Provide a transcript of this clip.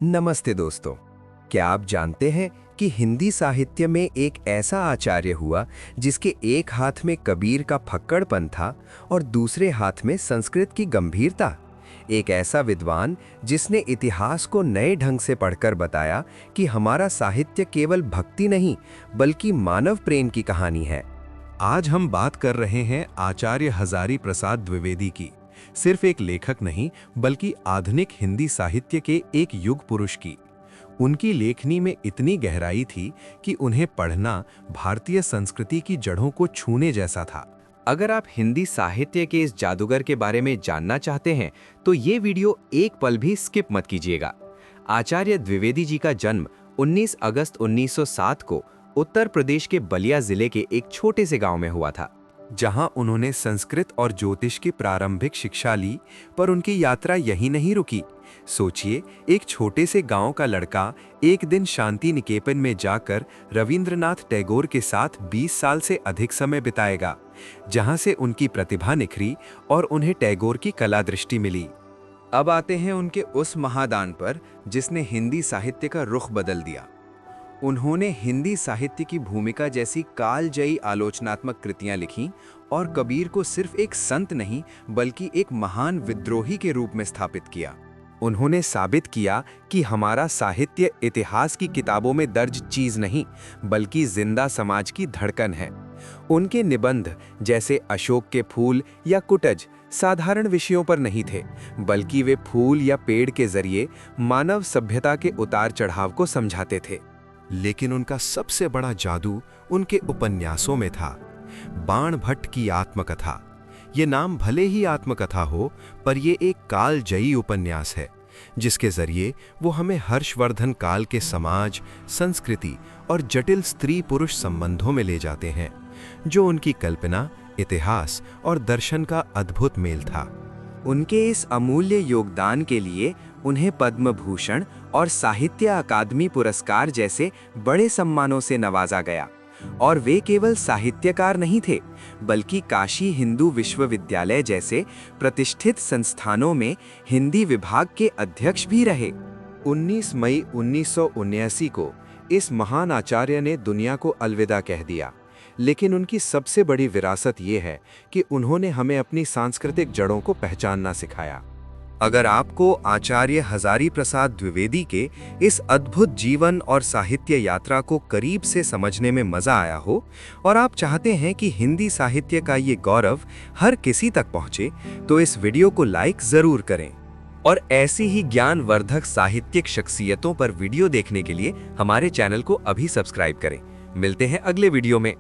नमस्ते दोस्तों। क्या आप जानते हैं कि हिंदी साहित्य में एक ऐसा आचार्य हुआ जिसके एक हाथ में कबीर का फक्कड़पन था और दूसरे हाथ में संस्कृत की गंभीरता। एक ऐसा विद्वान जिसने इतिहास को नए ढंग से पढ़कर बताया कि हमारा साहित्य केवल भक्ति नहीं बल्कि मानव प्रेम की कहानी है। आज हम बात कर रहे हैं आचार्य हजारी प्रसाद द्विवेदी की। सिर्फ एक लेखक नहीं बल्कि आधुनिक हिंदी साहित्य के एक युग पुरुष की। उनकी लेखनी में इतनी गहराई थी कि उन्हें पढ़ना भारतीय संस्कृति की जड़ों को छूने जैसा था। अगर आप हिंदी साहित्य के इस जादूगर के बारे में जानना चाहते हैं तो ये वीडियो एक पल भी स्किप मत कीजिएगा। आचार्य द्विवेदी जी का जन्म 19 अगस्त 1907 को उत्तर प्रदेश के बलिया जिले के एक छोटे से गांव में हुआ था, जहां उन्होंने संस्कृत और ज्योतिष की प्रारंभिक शिक्षा ली। पर उनकी यात्रा यहीं नहीं रुकी। सोचिए, एक छोटे से गांव का लड़का एक दिन शांति निकेतन में जाकर रविंद्रनाथ टैगोर के साथ 20 साल से अधिक समय बिताएगा, जहां से उनकी प्रतिभा निखरी और उन्हें टैगोर की कला दृष्टि मिली। अब आते हैं उनके उस महादान पर जिसने हिंदी साहित्य का रुख बदल दिया। उन्होंने हिंदी साहित्य की भूमिका जैसी कालजयी आलोचनात्मक कृतियां लिखीं और कबीर को सिर्फ एक संत नहीं बल्कि एक महान विद्रोही के रूप में स्थापित किया। उन्होंने साबित किया कि हमारा साहित्य इतिहास की किताबों में दर्ज चीज नहीं बल्कि जिंदा समाज की धड़कन है। उनके निबंध जैसे अशोक के फूल या कुटज साधारण विषयों पर नहीं थे, बल्कि वे फूल या पेड़ के जरिए मानव सभ्यता के उतार चढ़ाव को समझाते थे। लेकिन उनका सबसे बड़ा जादू उनके उपन्यासों में था। बाण भट्ट की आत्मकथा। ये नाम भले ही आत्मकथा हो, पर ये एक कालजयी उपन्यास है जिसके जरिए वो हमें हर्षवर्धन काल के समाज, संस्कृति और जटिल स्त्री पुरुष संबंधों में ले जाते हैं, जो उनकी कल्पना, इतिहास और दर्शन का अद्भुत मेल था। उनके इस अमूल्य योगदान के लिए उन्हें पद्म भूषण और साहित्य अकादमी पुरस्कार जैसे बड़े सम्मानों से नवाजा गया। और वे केवल साहित्यकार नहीं थे बल्कि काशी हिंदू विश्वविद्यालय जैसे प्रतिष्ठित संस्थानों में हिंदी विभाग के अध्यक्ष भी रहे। 19 मई 1979 को इस महान आचार्य ने दुनिया को अलविदा कह दिया। लेकिन उनकी सबसे बड़ी विरासत ये है कि उन्होंने हमें अपनी सांस्कृतिक जड़ों को पहचानना सिखाया। अगर आपको आचार्य हजारी प्रसाद द्विवेदी के इस अद्भुत जीवन और साहित्य यात्रा को करीब से समझने में मजा आया हो और आप चाहते हैं कि हिंदी साहित्य का ये गौरव हर किसी तक पहुंचे, तो इस वीडियो को लाइक जरूर करें। और ऐसी ही ज्ञानवर्धक साहित्यिक शख्सियतों पर वीडियो देखने के लिए हमारे चैनल को अभी सब्सक्राइब करें। मिलते हैं अगले वीडियो में।